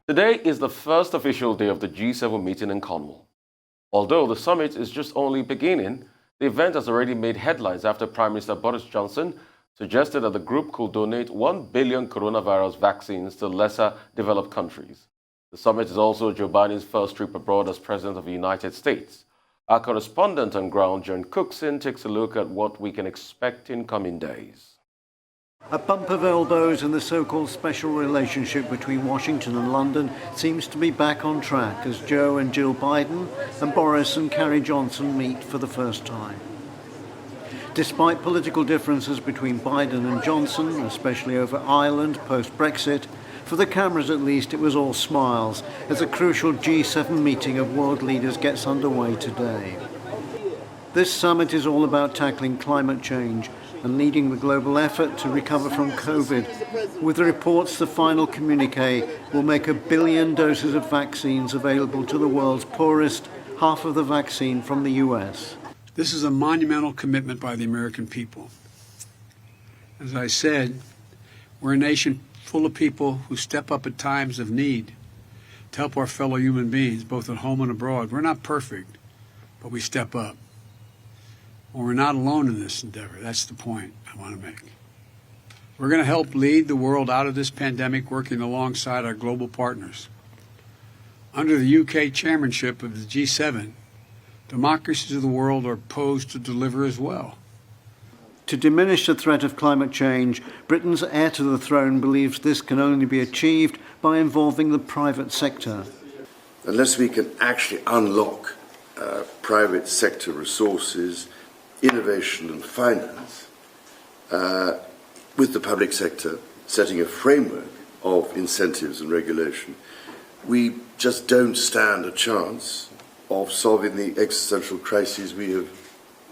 Today is the first official day of the G7 meeting in Cornwall. Although the summit is just only beginning, the event has already made headlines after Prime Minister Boris Johnson suggested that the group could donate 1 billion coronavirus vaccines to lesser developed countries. The summit is also Joe Biden's first trip abroad as President of the United States. Our correspondent on ground, John Cookson, takes a look at what we can expect in coming days. A bump of elbows in the so-called special relationship between Washington and London seems to be back on track as Joe and Jill Biden and Boris and Carrie Johnson meet for the first time. Despite political differences between Biden and Johnson, especially over Ireland post-Brexit, for the cameras at least it was all smiles as a crucial G7 meeting of world leaders gets underway today. This summit is all about tackling climate change and leading the global effort to recover from COVID, with reports the final communiqué will make 1 billion doses of vaccines available to the world's poorest, half of the vaccine from the US. This is a monumental commitment by the American people. As I said, we're a nation full of people who step up at times of need to help our fellow human beings, both at home and abroad. We're not perfect, but we step up. Well, we're not alone in this endeavor. That's the point I want to make. We're going to help lead the world out of this pandemic, working alongside our global partners. Under the UK chairmanship of the G7, democracies of the world are poised to deliver as well. To diminish the threat of climate change, Britain's heir to the throne believes this can only be achieved by involving the private sector. Unless we can actually unlock private sector resources, innovation and finance, with the public sector setting a framework of incentives and regulation, we just don't stand a chance of solving the existential crises we have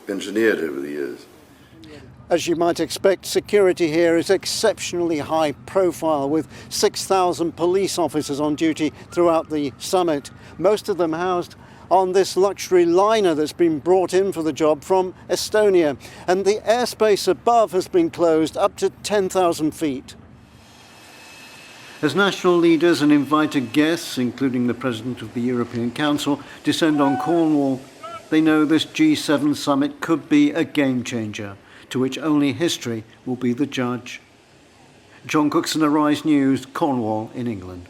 engineered over the years. As you might expect, security here is exceptionally high profile, with 6,000 police officers on duty throughout the summit, most of them housed on this luxury liner that's been brought in for the job from Estonia. And the airspace above has been closed up to 10,000 feet. As national leaders and invited guests, including the President of the European Council, descend on Cornwall, they know this G7 summit could be a game changer, to which only history will be the judge. John Cookson, Arise News, Cornwall in England.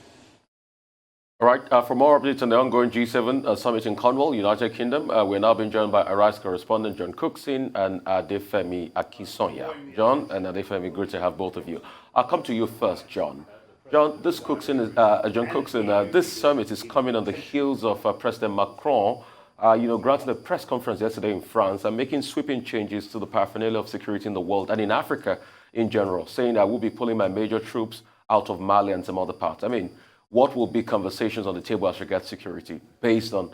All right, for more updates on the ongoing G7 summit in Cornwall, United Kingdom, we're now being joined by Arise correspondent John Cookson and Adefemi Akisonya. John and Adefemi, good to have both of you. I'll come to you first, John. John, John Cookson, this summit is coming on the heels of President Macron, granted a press conference yesterday in France and making sweeping changes to the paraphernalia of security in the world and in Africa in general, saying I will be pulling my major troops out of Mali and some other parts. I mean, what will be conversations on the table as regards security based on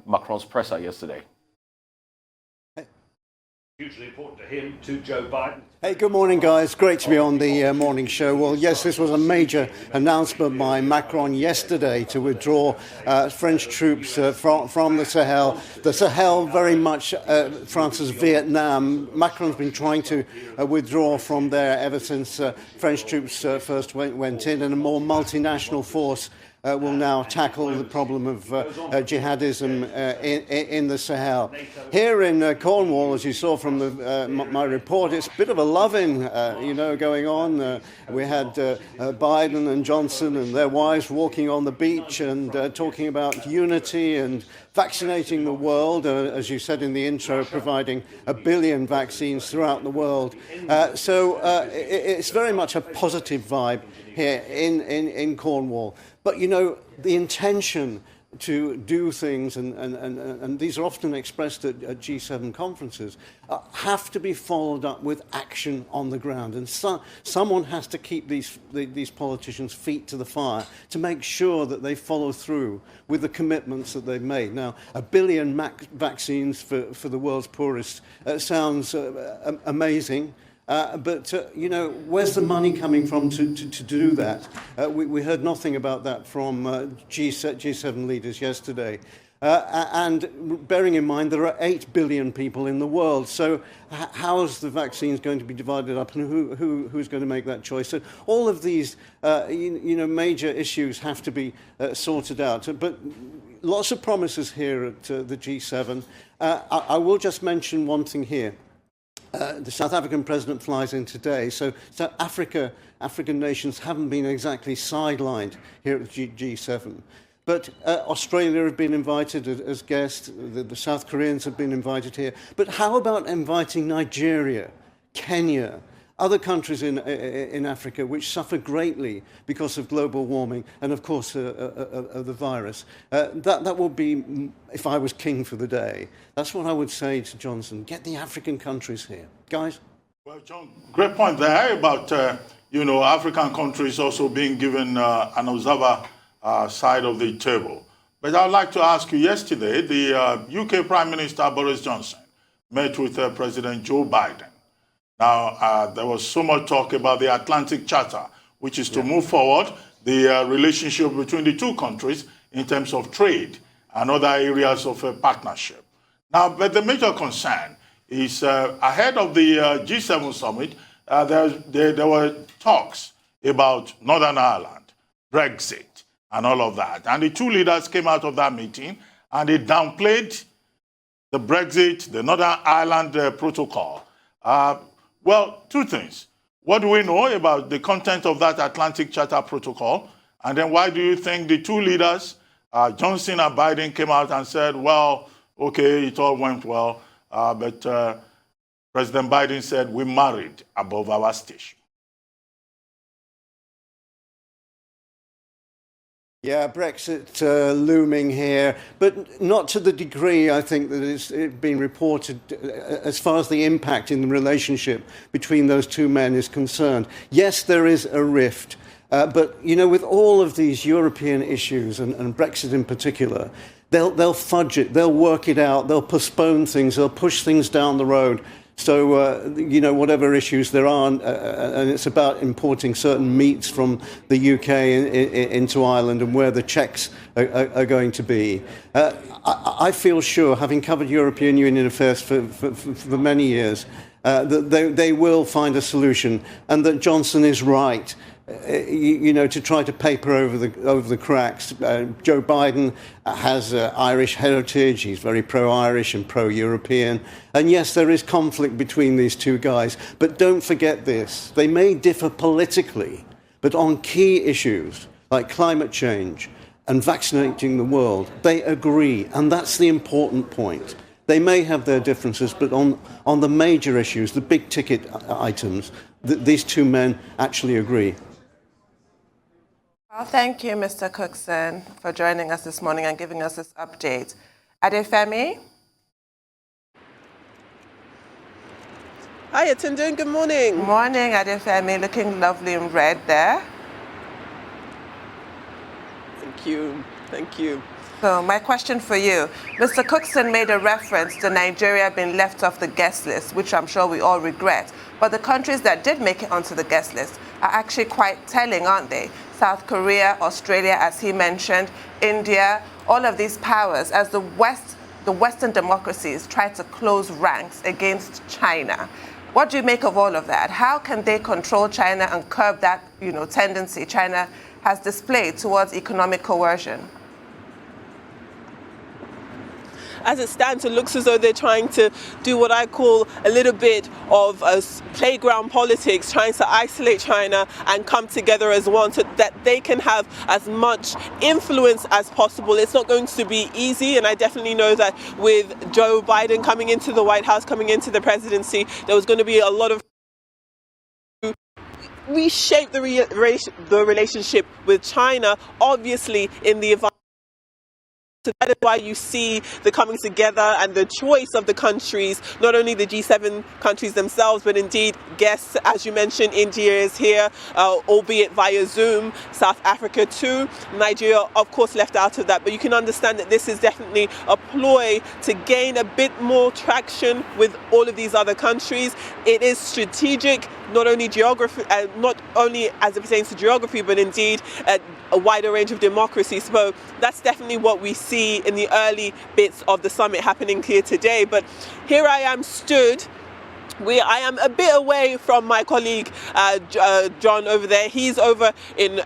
Macron's presser yesterday? Hugely important to him, to Joe Biden. Hey, good morning, guys. Great to be on the morning show. Well, yes, this was a major announcement by Macron yesterday to withdraw French troops from the Sahel. The Sahel, very much France's Vietnam. Macron's been trying to withdraw from there ever since French troops first went in, and a more multinational force will now tackle the problem of jihadism in the Sahel. Here in Cornwall, as you saw from my report, it's a bit of a loving, going on. We had Biden and Johnson and their wives walking on the beach and talking about unity and vaccinating the world, as you said in the intro, providing 1 billion vaccines throughout the world. So it's very much a positive vibe here in Cornwall. But, the intention to do things, and these are often expressed at G7 conferences, have to be followed up with action on the ground. And someone has to keep these politicians' feet to the fire to make sure that they follow through with the commitments that they've made. Now, 1 billion vaccines for the world's poorest sounds amazing. But where's the money coming from to do that? We heard nothing about that from G7 leaders yesterday. And bearing in mind there are 8 billion people in the world, so how's the vaccines going to be divided up, and who's going to make that choice? So all of these, major issues have to be sorted out. But lots of promises here at the G7. I will just mention one thing here. The South African president flies in today, so African nations haven't been exactly sidelined here at the G7. But Australia have been invited as guests, the South Koreans have been invited here. But how about inviting Nigeria, Kenya, other countries in Africa which suffer greatly because of global warming and, of course, of the virus? That would be, if I was king for the day, that's what I would say to Johnson. Get the African countries here. Guys? Well, John, great point there about, African countries also being given an observer side of the table. But I'd like to ask you, yesterday, the UK Prime Minister Boris Johnson met with President Joe Biden. Now, there was so much talk about the Atlantic Charter, which is to move forward the relationship between the two countries in terms of trade and other areas of partnership. Now, but the major concern is ahead of the G7 summit, there were talks about Northern Ireland, Brexit, and all of that. And the two leaders came out of that meeting and they downplayed the Brexit, the Northern Ireland Protocol. Well, two things. What do we know about the content of that Atlantic Charter Protocol? And then why do you think the two leaders, Johnson and Biden, came out and said, well, okay, it all went well, but President Biden said, we married above our station? Yeah, Brexit looming here, but not to the degree, I think, that it's been reported as far as the impact in the relationship between those two men is concerned. Yes, there is a rift, but, with all of these European issues, and Brexit in particular, they'll fudge it, they'll work it out, they'll postpone things, they'll push things down the road. So, whatever issues there are, and it's about importing certain meats from the UK into Ireland and where the checks are going to be. I feel sure, having covered European Union affairs for many years, that they will find a solution, and that Johnson is right. To try to paper over the cracks. Joe Biden has Irish heritage. He's very pro-Irish and pro-European. And yes, there is conflict between these two guys. But don't forget this. They may differ politically, but on key issues like climate change and vaccinating the world, they agree. And that's the important point. They may have their differences, but on the major issues, the big ticket items, these two men actually agree. Well, thank you, Mr. Cookson, for joining us this morning and giving us this update. Adefemi? Hi, Tunde. Good morning. Morning, Adefemi. Looking lovely in red there. Thank you. Thank you. So my question for you, Mr. Cookson made a reference to Nigeria being left off the guest list, which I'm sure we all regret. But the countries that did make it onto the guest list are actually quite telling, aren't they? South Korea, Australia, as he mentioned, India, all of these powers, as the Western democracies try to close ranks against China. What do you make of all of that? How can they control China and curb that, tendency China has displayed towards economic coercion? As it stands, it looks as though they're trying to do what I call a little bit of playground politics, trying to isolate China and come together as one so that they can have as much influence as possible. It's not going to be easy, and I definitely know that with Joe Biden coming into the White House, coming into the presidency, there was going to be a lot of reshape the relationship with China, obviously in the environment. So that is why you see the coming together and the choice of the countries, not only the G7 countries themselves, but indeed guests, as you mentioned, India is here, albeit via Zoom, South Africa too, Nigeria, of course, left out of that. But you can understand that this is definitely a ploy to gain a bit more traction with all of these other countries. It is strategic. not only geography, not only as it pertains to geography, but indeed a wider range of democracy. So that's definitely what we see in the early bits of the summit happening here today. But here I am stood. I am a bit away from my colleague John over there. He's over in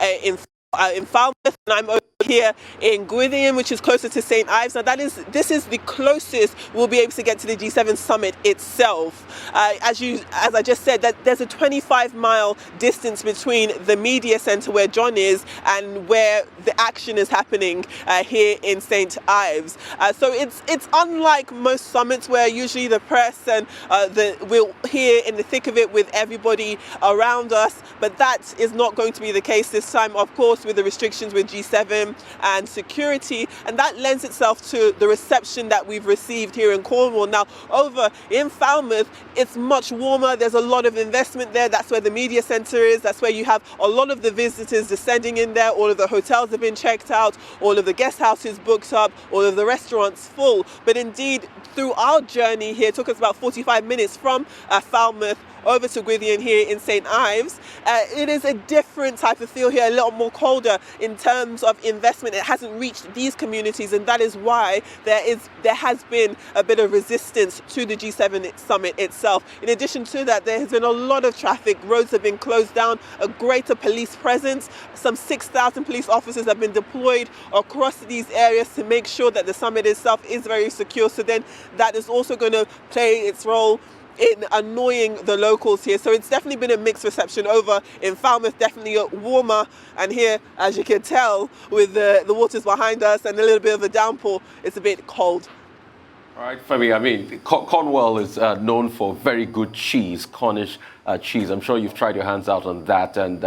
Falmouth, and I'm over here in Gwithian, which is closer to St. Ives. Now this is the closest we'll be able to get to the G7 summit itself. As I just said, that there's a 25-mile distance between the media centre where John is and where the action is happening here in St. Ives. So it's unlike most summits where usually the press and we're here in the thick of it with everybody around us, but that is not going to be the case this time, of course, with the restrictions with G7 and security, and that lends itself to the reception that we've received here in Cornwall. Now, over in Falmouth, it's much warmer. There's a lot of investment there. That's where the media centre is. That's where you have a lot of the visitors descending in there. All of the hotels have been checked out. All of the guest houses booked up. All of the restaurants full. But indeed, through our journey here, it took us about 45 minutes from Falmouth over to Gwithian here in St. Ives. It is a different type of feel here, a little more colder in terms of investment. It hasn't reached these communities, and that is why there has been a bit of resistance to the G7 summit itself. In addition to that, there has been a lot of traffic. Roads have been closed down, a greater police presence. Some 6,000 police officers have been deployed across these areas to make sure that the summit itself is very secure. So then that is also going to play its role in annoying the locals here. So it's definitely been a mixed reception over in Falmouth, definitely warmer, and here, as you can tell, with the waters behind us and a little bit of a downpour, it's a bit cold. All right, Femi, I mean, Cornwall is known for very good cheese, Cornish cheese. I'm sure you've tried your hands out on that, and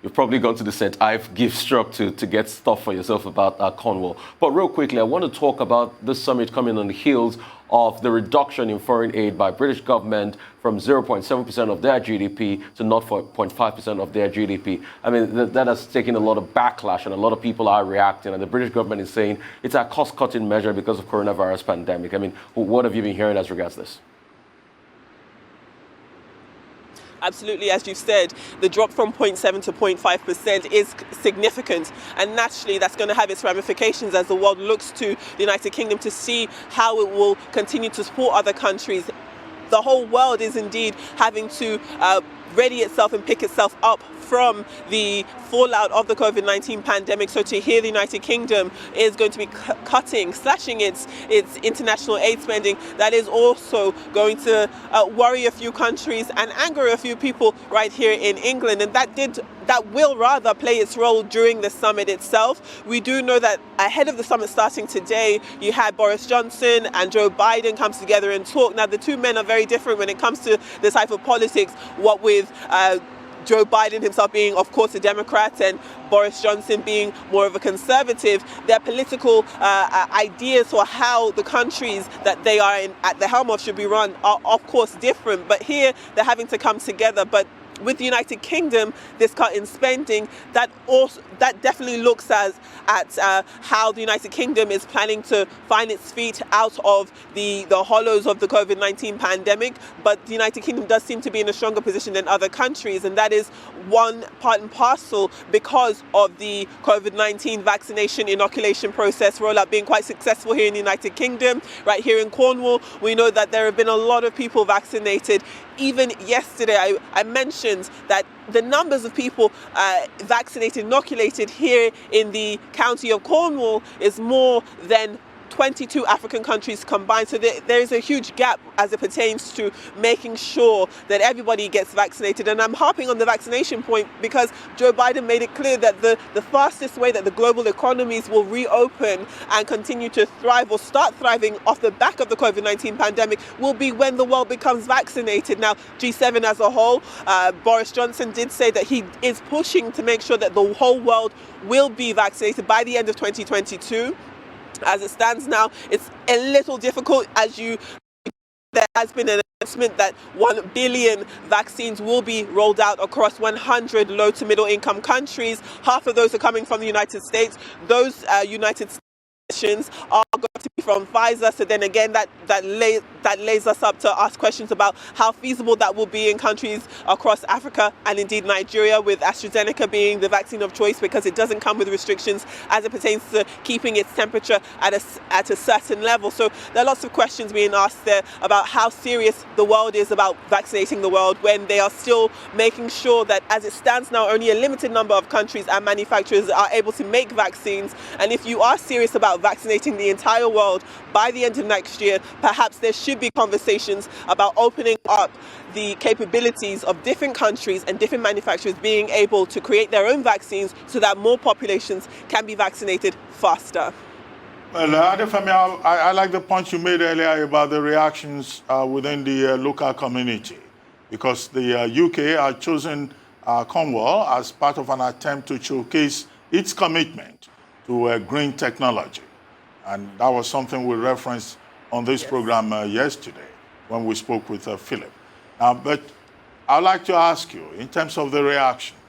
you've probably gone to the St. Ives gift shop to get stuff for yourself about Cornwall. But real quickly, I want to talk about this summit coming on the heels of the reduction in foreign aid by British government from 0.7% of their GDP to 0.5% of their GDP. I mean, that has taken a lot of backlash, and a lot of people are reacting, and the British government is saying it's a cost-cutting measure because of coronavirus pandemic. I mean, what have you been hearing as regards this? Absolutely, as you've said, the drop from 0.7 to 0.5% is significant, and naturally that's going to have its ramifications as the world looks to the United Kingdom to see how it will continue to support other countries. The whole world is indeed having to ready itself and pick itself up from the fallout of the COVID-19 pandemic. So to hear the United Kingdom is going to be slashing its international aid spending, that is also going to worry a few countries and anger a few people right here in England. And that will rather play its role during the summit itself. We do know that ahead of the summit starting today, you had Boris Johnson and Joe Biden come together and talk. Now, the two men are very different when it comes to this type of politics, what with Joe Biden himself being, of course, a Democrat and Boris Johnson being more of a conservative. Their political ideas for how the countries that they are at the helm of should be run are, of course, different. But here they're having to come together. But with the United Kingdom, this cut in spending, that definitely looks at how the United Kingdom is planning to find its feet out of the hollows of the COVID-19 pandemic. But the United Kingdom does seem to be in a stronger position than other countries, and that is one part and parcel because of the COVID-19 vaccination inoculation process rollout being quite successful here in the United Kingdom. Right here in Cornwall, we know that there have been a lot of people vaccinated. Even yesterday, I mentioned that the numbers of people vaccinated, inoculated here in the county of Cornwall is more than 22 African countries combined. So there is a huge gap as it pertains to making sure that everybody gets vaccinated. And I'm harping on the vaccination point because Joe Biden made it clear that the fastest way that the global economies will reopen and continue to thrive or start thriving off the back of the COVID-19 pandemic will be when the world becomes vaccinated. Now, G7 as a whole, Boris Johnson did say that he is pushing to make sure that the whole world will be vaccinated by the end of 2022. As it stands now, it's a little difficult there has been an announcement that 1 billion vaccines will be rolled out across 100 low to middle income countries. Half of those are coming from the United States. Those United States are going to be from Pfizer. So then again, that lays us up to ask questions about how feasible that will be in countries across Africa and indeed Nigeria, with AstraZeneca being the vaccine of choice because it doesn't come with restrictions as it pertains to keeping its temperature at a certain level. So there are lots of questions being asked there about how serious the world is about vaccinating the world when they are still making sure that, as it stands now, only a limited number of countries and manufacturers are able to make vaccines. And if you are serious about vaccinating the entire world by the end of next year, perhaps there should be conversations about opening up the capabilities of different countries and different manufacturers being able to create their own vaccines so that more populations can be vaccinated faster. Well, Adefemi, I like the point you made earlier about the reactions within the local community, because the UK had chosen Cornwall as part of an attempt to showcase its commitment to green technology. And that was something we referenced on this program yesterday when we spoke with Philip. But I'd like to ask you, in terms of the reactions,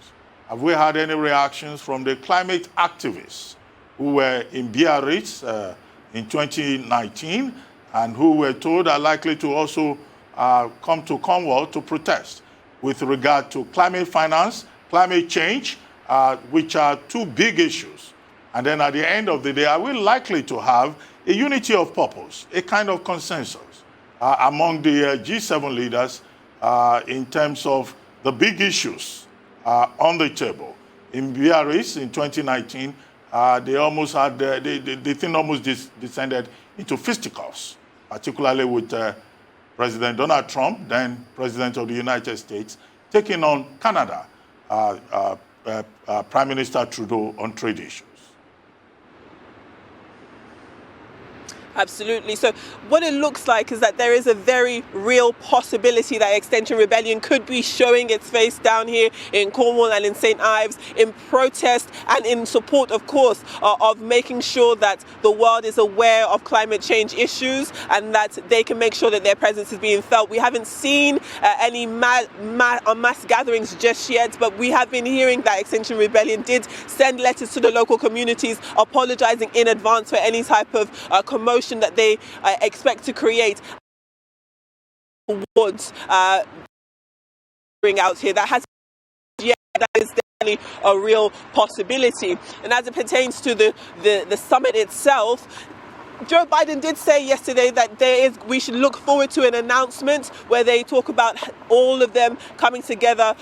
have we had any reactions from the climate activists who were in Biarritz in 2019 and who were told are likely to also come to Cornwall to protest with regard to climate finance, climate change, which are two big issues? And then at the end of the day, are we likely to have a unity of purpose, a kind of consensus among the G7 leaders in terms of the big issues on the table? In Biarritz in 2019, they almost had, the thing almost descended into fisticuffs, particularly with President Donald Trump, then President of the United States, taking on Canada, Prime Minister Trudeau, on trade issues. Absolutely. So what it looks like is that there is a very real possibility that Extinction Rebellion could be showing its face down here in Cornwall and in St. Ives in protest and in support, of course, of making sure that the world is aware of climate change issues and that they can make sure that their presence is being felt. We haven't seen any mass gatherings just yet, but we have been hearing that Extinction Rebellion did send letters to the local communities apologizing in advance for any type of commotion that they expect to create towards bring out here. That is definitely a real possibility. And as it pertains to the summit itself, Joe Biden did say yesterday that we should look forward to an announcement where they talk about all of them coming together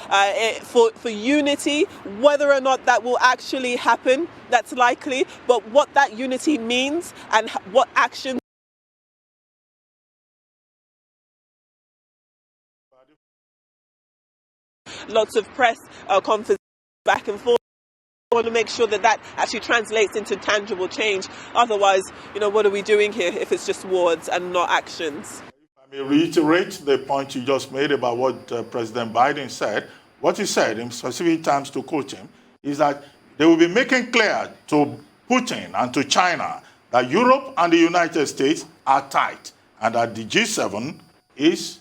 for unity. Whether or not that will actually happen, that's likely, but what that unity means and what actions. Lots of press conferences back and forth. We want to make sure that actually translates into tangible change. Otherwise, what are we doing here if it's just words and not actions? Let me reiterate the point you just made about what President Biden said. What he said in specific terms, to quote him, is that they will be making clear to Putin and to China that Europe and the United States are tight and that the G7 is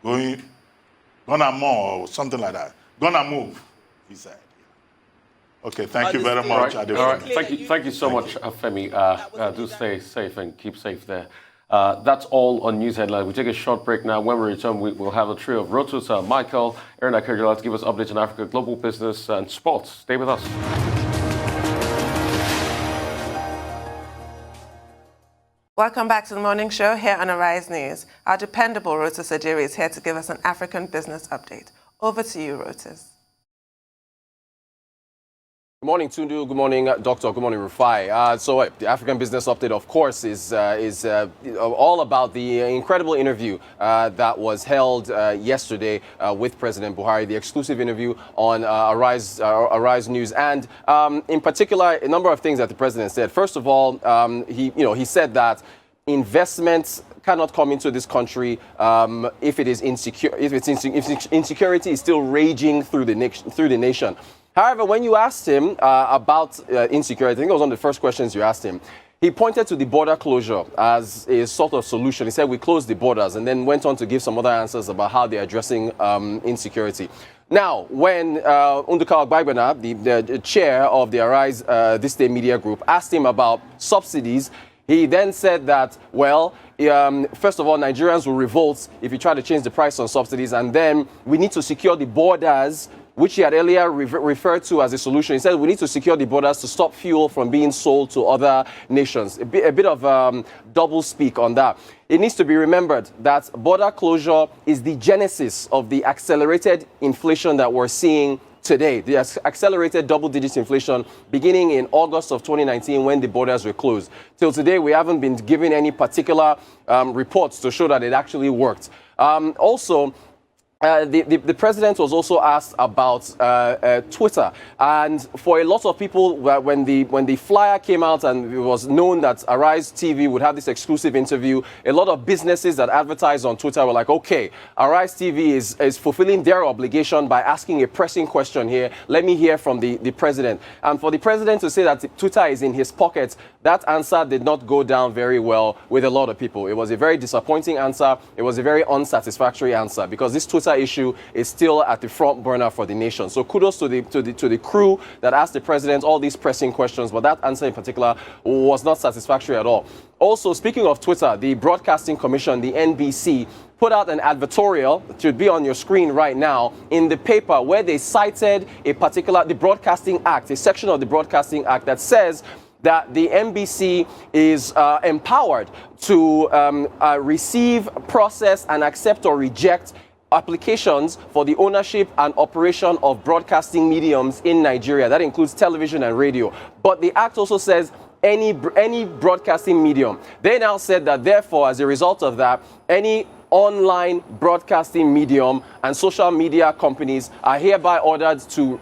gonna more or something like that. Gonna move, he said. Okay, thank you very much. All right. Thank you so much, Femi. Do stay safe and keep safe there. That's all on News Headline. We take a short break now. When we return, we'll have a trio of Rotus, Michael, Aaron Akerjola to give us updates on Africa, global business, and sports. Stay with us. Welcome back to the morning show here on Arise News. Our dependable Rotus Adiri is here to give us an African business update. Over to you, Rotus. Good morning, Tundu. Good morning, Doctor. Good morning, Rufai. So the African Business Update, of course, is all about the incredible interview that was held yesterday with President Buhari, the exclusive interview on Arise News, and in particular, a number of things that the president said. First of all, he said that investments cannot come into this country if it is insecure. If insecurity is still raging through the nation. However, when you asked him about insecurity, I think it was one of the first questions you asked him, he pointed to the border closure as a sort of solution. He said we closed the borders and then went on to give some other answers about how they're addressing insecurity. Now, when Unduka Ogbagbena, the chair of the Arise This Day Media Group, asked him about subsidies, he then said that, well, first of all, Nigerians will revolt if you try to change the price on subsidies, and then we need to secure the borders, which he had earlier referred to as a solution. He said we need to secure the borders to stop fuel from being sold to other nations. A bit of double speak on that. It needs to be remembered that border closure is the genesis of the accelerated inflation that we're seeing today. The accelerated double-digit inflation beginning in August of 2019 when the borders were closed. Till today, we haven't been given any particular reports to show that it actually worked. The president was also asked about Twitter, and for a lot of people, when the flyer came out and it was known that Arise TV would have this exclusive interview, a lot of businesses that advertise on Twitter were like, okay, Arise TV is fulfilling their obligation by asking a pressing question here. Let me hear from the president. And for the president to say that Twitter is in his pocket, that answer did not go down very well with a lot of people. It was a very disappointing answer. It was a very unsatisfactory answer, because this Twitter issue is still at the front burner for the nation. So kudos to the crew that asked the president all these pressing questions, but that answer in particular was not satisfactory at all. Also, speaking of Twitter, the Broadcasting Commission, the NBC, put out an advertorial that should be on your screen right now in the paper where they cited the Broadcasting Act, a section of the Broadcasting Act that says that the NBC is empowered to receive, process, and accept or reject applications for the ownership and operation of broadcasting mediums in Nigeria. That includes television and radio. But the Act also says any broadcasting medium. They now said that, therefore, as a result of that, any online broadcasting medium and social media companies are hereby ordered to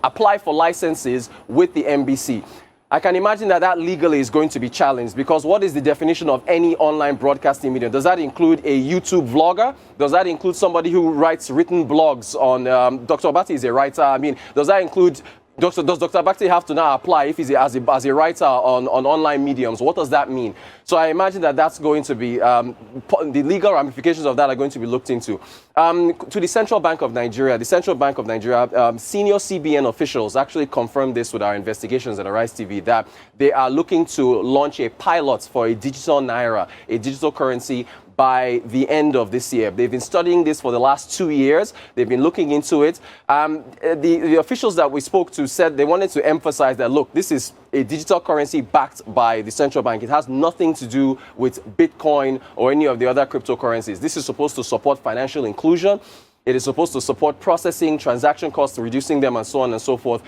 apply for licenses with the NBC. I can imagine that legally is going to be challenged, because what is the definition of any online broadcasting medium? Does that include a YouTube vlogger? Does that include somebody who writes written blogs on, Dr. Obati is a writer. I mean, does that include, does Dr. Abakti have to now apply if he's as a writer on online mediums? What does that mean? So I imagine that that's going to be, the legal ramifications of that are going to be looked into. To the Central Bank of Nigeria, senior CBN officials actually confirmed this with our investigations at Arise TV, that they are looking to launch a pilot for a digital naira, a digital currency, by the end of this year. They've been studying this for the last 2 years. They've been looking into it. The officials that we spoke to said they wanted to emphasize that, look, this is a digital currency backed by the central bank. It has nothing to do with Bitcoin or any of the other cryptocurrencies. This is supposed to support financial inclusion. It is supposed to support processing, transaction costs, reducing them, and so on and so forth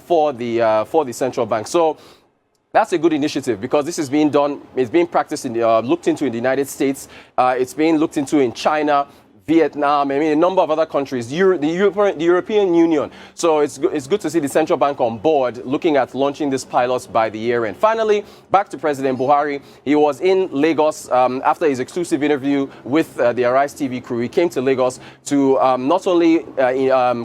for the central bank. So that's a good initiative, because this is being done, it's being practiced, looked into in the United States, it's being looked into in China, Vietnam, I mean, a number of other countries, the European Union. So it's good to see the central bank on board looking at launching this pilot by the year end. Finally, back to President Buhari. He was in Lagos after his exclusive interview with the Arise TV crew. He came to Lagos to not only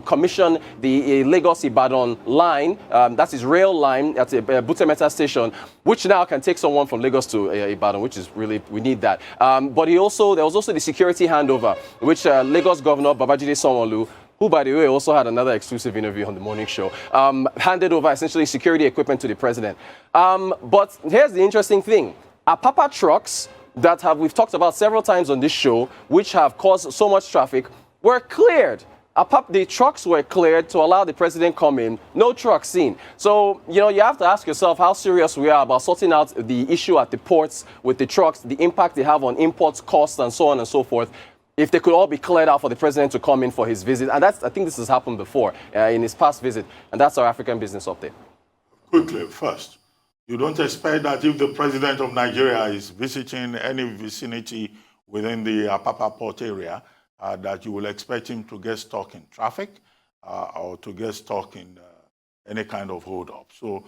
commission the Lagos-Ibadan line, that's his rail line at Butemeta station, which now can take someone from Lagos to Ibadan, which is really, we need that. But there was also the security handover, which Lagos Governor Babajide Sanwo-Olu, who, by the way, also had another exclusive interview on the morning show, handed over essentially security equipment to the president. But here's the interesting thing. Apapa trucks that we've talked about several times on this show, which have caused so much traffic, were cleared. The trucks were cleared to allow the president come in. No trucks seen. So, you have to ask yourself how serious we are about sorting out the issue at the ports with the trucks, the impact they have on imports, costs, and so on and so forth. If they could all be cleared out for the president to come in for his visit. And I think this has happened before in his past visit. And that's our African business update. Quickly, first, you don't expect that if the president of Nigeria is visiting any vicinity within the Apapa port area, that you will expect him to get stuck in traffic or to get stuck in any kind of hold-up. So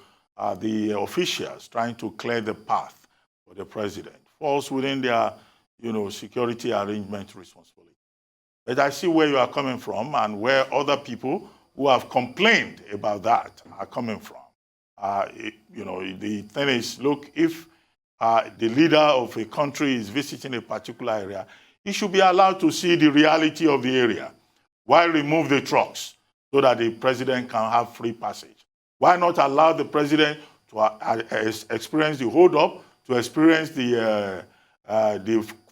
the officials trying to clear the path for the president falls within their security arrangement responsibility. But I see where you are coming from and where other people who have complained about that are coming from. The thing is, look, if the leader of a country is visiting a particular area, he should be allowed to see the reality of the area. Why remove the trucks so that the president can have free passage? Why not allow the president to experience the hold-up, to experience the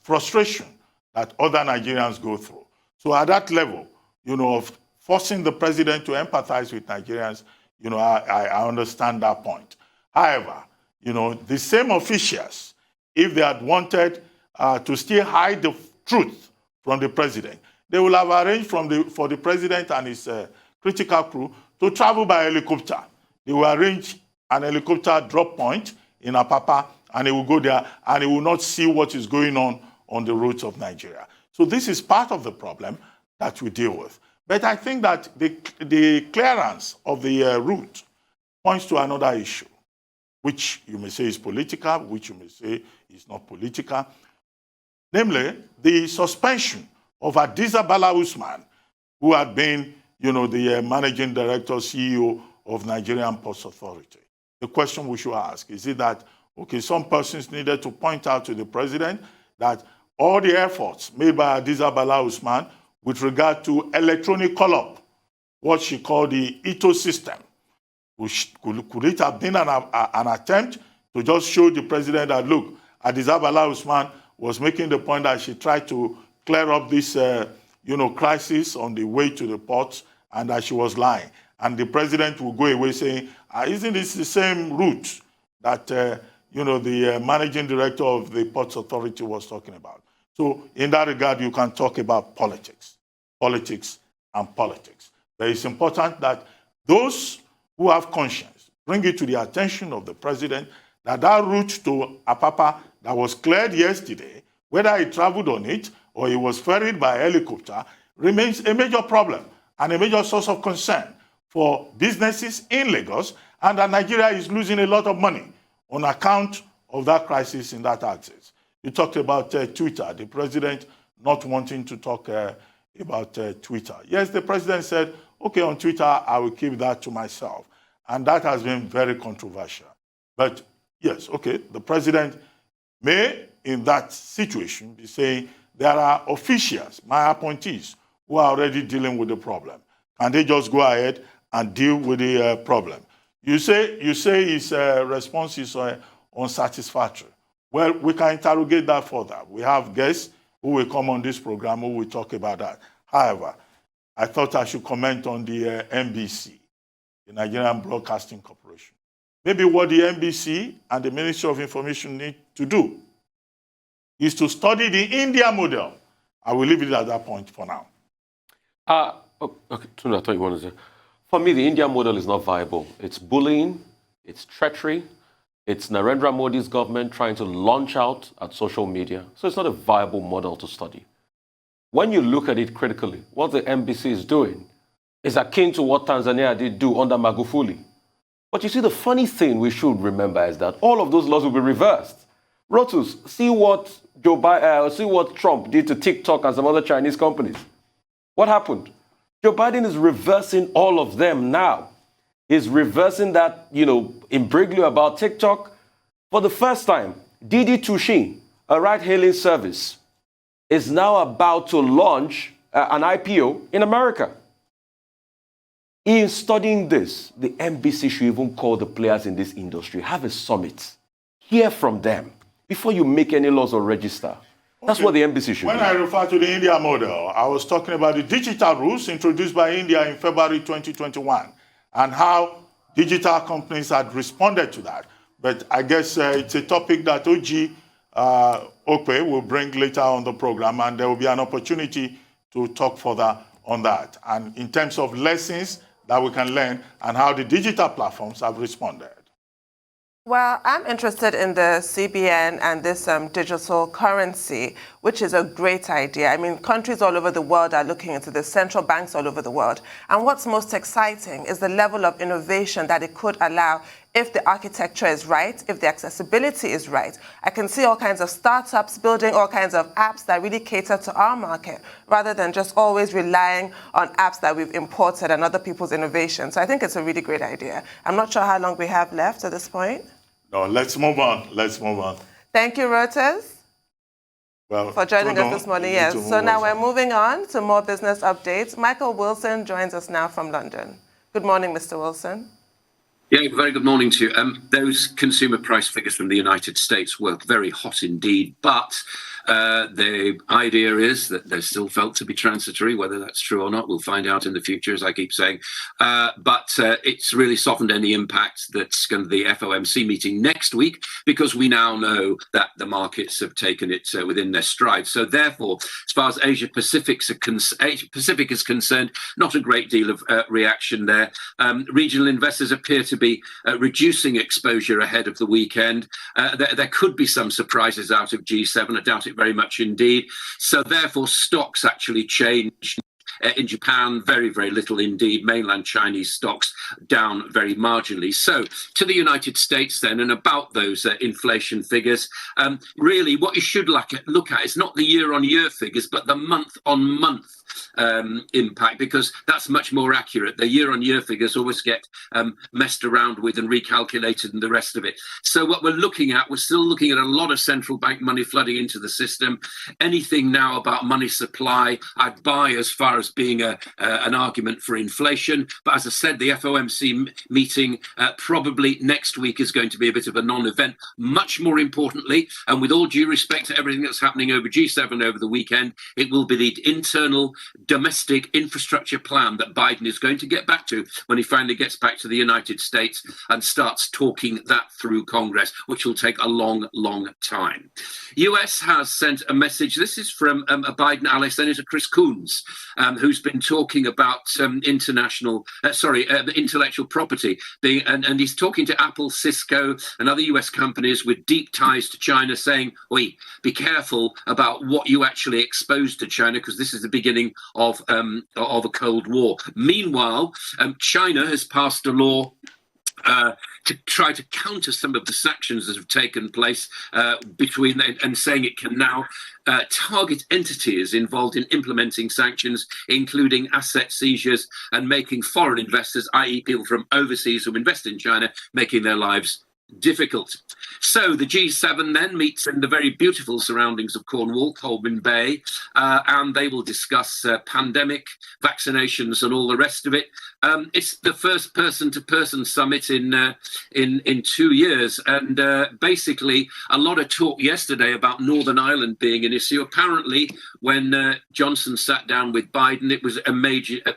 frustration that other Nigerians go through? So at that level, of forcing the president to empathize with Nigerians, I understand that point. However, the same officials, if they had wanted to still hide the truth from the president, they will have arranged for the president and his critical crew to travel by helicopter. They will arrange an helicopter drop point in Apapa, and he will go there, and he will not see what is going on the roads of Nigeria. So this is part of the problem that we deal with. But I think that the clearance of the route points to another issue, which you may say is political, which you may say is not political, namely the suspension of Hadiza Bala Usman, who had been, the managing director, CEO of Nigerian Ports Authority. The question we should ask, is it that, okay, some persons needed to point out to the president that all the efforts made by Hadiza Bala Usman with regard to electronic call-up, what she called the ITO system, could it have been an attempt to just show the president that, look, Hadiza Bala Usman was making the point that she tried to clear up this, crisis on the way to the ports, and that she was lying. And the president will go away saying, isn't this the same route that, the managing director of the Ports Authority was talking about? So in that regard, you can talk about politics and politics. But it's important that those who have conscience bring it to the attention of the president that route to Apapa that was cleared yesterday, whether he traveled on it or he was ferried by helicopter, remains a major problem and a major source of concern for businesses in Lagos, and that Nigeria is losing a lot of money on account of that crisis in that axis. You talked about Twitter, the president not wanting to talk about Twitter. Yes, the president said, okay, on Twitter, I will keep that to myself. And that has been very controversial. But yes, okay, the president may, in that situation, be saying there are officials, my appointees, who are already dealing with the problem. Can they just go ahead and deal with the problem? You say his response is unsatisfactory. Well, we can interrogate that further. We have guests who will come on this program who will talk about that. However, I thought I should comment on the NBC, the Nigerian Broadcasting Corporation. Maybe what the NBC and the Ministry of Information need to do is to study the India model. I will leave it at that point for now. Okay, Tuna, I thought you wanted to say. For me, the India model is not viable. It's bullying, it's treachery, it's Narendra Modi's government trying to launch out at social media. So it's not a viable model to study. When you look at it critically, what the NBC is doing is akin to what Tanzania did do under Magufuli. But you see, the funny thing we should remember is that all of those laws will be reversed. Rotus, see what Trump did to TikTok and some other Chinese companies. What happened? Joe Biden is reversing all of them now. He's reversing that, imbroglio about TikTok. For the first time, Didi Tushin, a ride-hailing service, is now about to launch an IPO in America. In studying this, the NBC should even call the players in this industry, have a summit, hear from them before you make any laws or register. That's what the NBC should do. When I refer to the India model, I was talking about the digital rules introduced by India in February 2021 and how digital companies had responded to that. But I guess it's a topic that OG Okwe will bring later on the program, and there will be an opportunity to talk further on that. And in terms of lessons that we can learn and how the digital platforms have responded. Well, I'm interested in the CBN and this digital currency, which is a great idea. I mean, countries all over the world are looking into this, central banks all over the world. And what's most exciting is the level of innovation that it could allow if the architecture is right, if the accessibility is right. I can see all kinds of startups building all kinds of apps that really cater to our market, rather than just always relying on apps that we've imported and other people's innovation. So I think it's a really great idea. I'm not sure how long we have left at this point. No, let's move on. Let's move on. Thank you, Reuters. for joining us this morning. Yes. So now we're moving on to more business updates. Michael Wilson joins us now from London. Good morning, Mr. Wilson. Yeah, very good morning to you. Those consumer price figures from the United States were very hot indeed, but the idea is that they're still felt to be transitory. Whether that's true or not, we'll find out in the future, as I keep saying. But it's really softened any impact that's going to the FOMC meeting next week, because we now know that the markets have taken it within their stride. So therefore, as far as Asia Pacific is concerned, not a great deal of reaction there. Regional investors appear to be reducing exposure ahead of the weekend. There could be some surprises out of G7. I doubt it very much indeed. So therefore, stocks actually changed. In Japan, very, very little indeed. Mainland Chinese stocks down very marginally. So to the United States then, and about those inflation figures, really what you should look at is not the year-on-year figures, but the month-on-month impact, because that's much more accurate. The year-on-year figures always get messed around with and recalculated and the rest of it. So what we're still looking at a lot of central bank money flooding into the system. Anything now about money supply, I'd buy as far as being an argument for inflation. But as I said, the FOMC meeting probably next week is going to be a bit of a non-event. Much more importantly, and with all due respect to everything that's happening over G7 over the weekend, it will be the internal domestic infrastructure plan that Biden is going to get back to when he finally gets back to the United States and starts talking that through Congress, which will take a long, long time. US has sent a message. This is from a Biden ally, Senator Chris Coons, who's been talking about intellectual property and he's talking to Apple, Cisco, and other US companies with deep ties to China, saying, "Oi, be careful about what you actually expose to China, because this is the beginning of a Cold War." Meanwhile, China has passed a law to try to counter some of the sanctions that have taken place and saying it can now target entities involved in implementing sanctions, including asset seizures and making foreign investors, i.e. people from overseas who invest in China, making their lives difficult. So the G7 then meets in the very beautiful surroundings of Cornwall, Colvin Bay, and they will discuss pandemic, vaccinations, and all the rest of it. It's the first person-to-person summit in 2 years, and basically a lot of talk yesterday about Northern Ireland being an issue. Apparently, when Johnson sat down with Biden, it was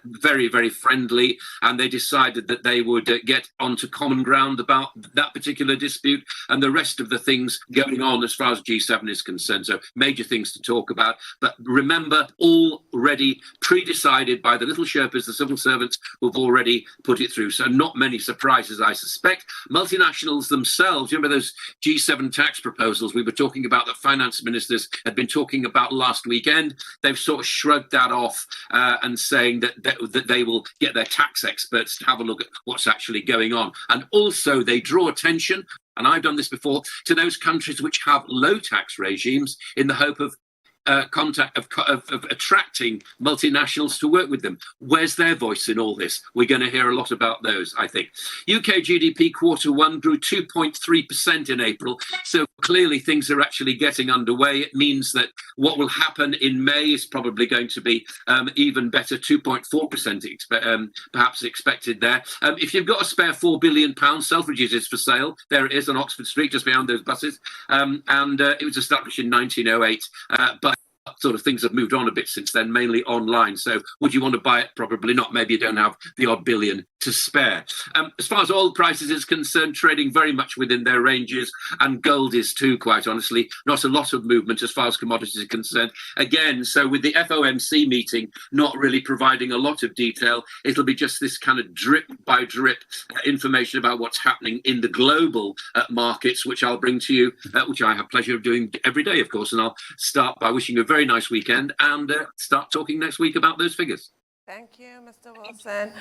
very, very friendly, and they decided that they would get onto common ground about that particular dispute and the rest of the things going on as far as G7 is concerned. So major things to talk about. But remember, already pre-decided by the little Sherpas, the civil servants, who've already put it through. So not many surprises, I suspect. Multinationals themselves, remember those G7 tax proposals we were talking about that finance ministers had been talking about last weekend? They've sort of shrugged that off and saying that they will get their tax experts to have a look at what's actually going on. And also they draw attention, and I've done this before, to those countries which have low tax regimes in the hope of attracting multinationals to work with them. Where's their voice in all this? We're going to hear a lot about those, I think. UK GDP Q1 grew 2.3% in April, so clearly things are actually getting underway. It means that what will happen in May is probably going to be even better, 2.4% perhaps expected there. If you've got a spare £4 billion, Selfridges is for sale. There it is on Oxford Street, just behind those buses. And it was established in 1908, but sort of things have moved on a bit since then, mainly online. So would you want to buy it? Probably not. Maybe you don't have the odd billion to spare. As far as oil prices is concerned, trading very much within their ranges, and gold is too, quite honestly. Not a lot of movement as far as commodities are concerned. Again, so with the FOMC meeting not really providing a lot of detail, it'll be just this kind of drip by drip information about what's happening in the global markets, which I'll bring to you, which I have pleasure of doing every day, of course. And I'll start by wishing you a very nice weekend and start talking next week about those figures. Thank you, Mr. Wilson.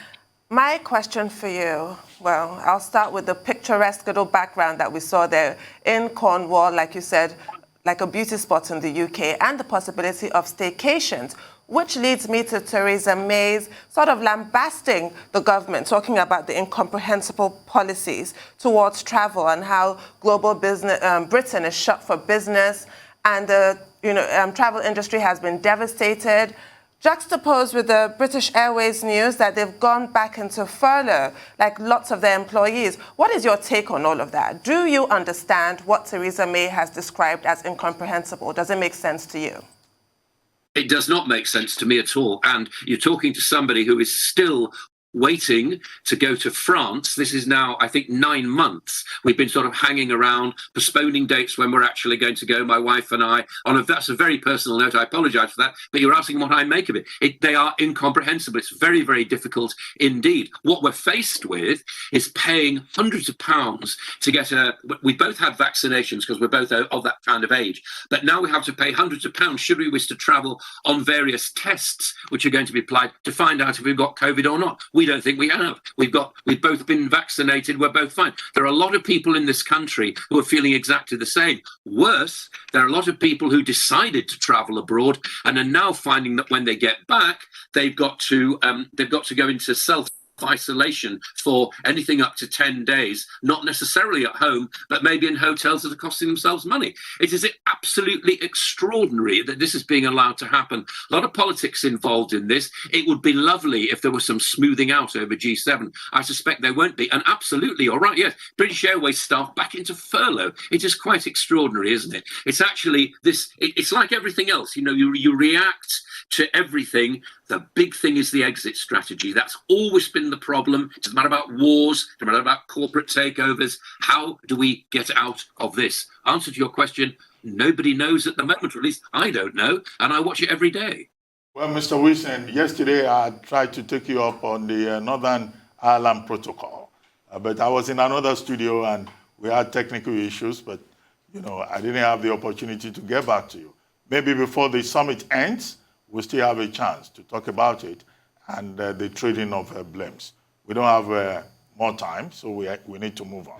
My question for you, well, I'll start with the picturesque little background that we saw there in Cornwall, like you said, like a beauty spot in the UK, and the possibility of staycations, which leads me to Theresa May's sort of lambasting the government, talking about the incomprehensible policies towards travel and how global business, Britain is shut for business, and the travel industry has been devastated. Juxtaposed with the British Airways news that they've gone back into furlough, like lots of their employees. What is your take on all of that? Do you understand what Theresa May has described as incomprehensible? Does it make sense to you? It does not make sense to me at all. And you're talking to somebody who is still waiting to go to France. This is now, I think, 9 months. We've been sort of hanging around, postponing dates when we're actually going to go, my wife and I. That's a very personal note. I apologize for that. But you're asking what I make of it. They are incomprehensible. It's very, very difficult indeed. What we're faced with is paying hundreds of pounds to get we both had vaccinations because we're both of that kind of age. But now we have to pay hundreds of pounds should we wish to travel on various tests which are going to be applied to find out if we've got COVID or not. We don't think we have. We've both been vaccinated. We're both fine. There are a lot of people in this country who are feeling exactly the same. Worse, there are a lot of people who decided to travel abroad and are now finding that when they get back, they've got to go into self-isolation for anything up to 10 days, not necessarily at home, but maybe in hotels that are costing themselves money. It is absolutely extraordinary that this is being allowed to happen. A lot of politics involved in this. It would be lovely if there was some smoothing out over G7. I suspect there won't be. And absolutely, all right, yes, British Airways staff back into furlough. It is quite extraordinary, isn't it? It's actually it's like everything else. You react to everything. The big thing is the exit strategy. That's always been the problem. It doesn't matter about wars, it doesn't matter about corporate takeovers. How do we get out of this? Answer to your question, nobody knows at the moment, or at least I don't know, and I watch it every day. Well, Mr. Wilson, yesterday I tried to take you up on the Northern Ireland Protocol, but I was in another studio and we had technical issues, but I didn't have the opportunity to get back to you. Maybe before the summit ends, we still have a chance to talk about it and the trading of blames. We don't have more time, so we need to move on.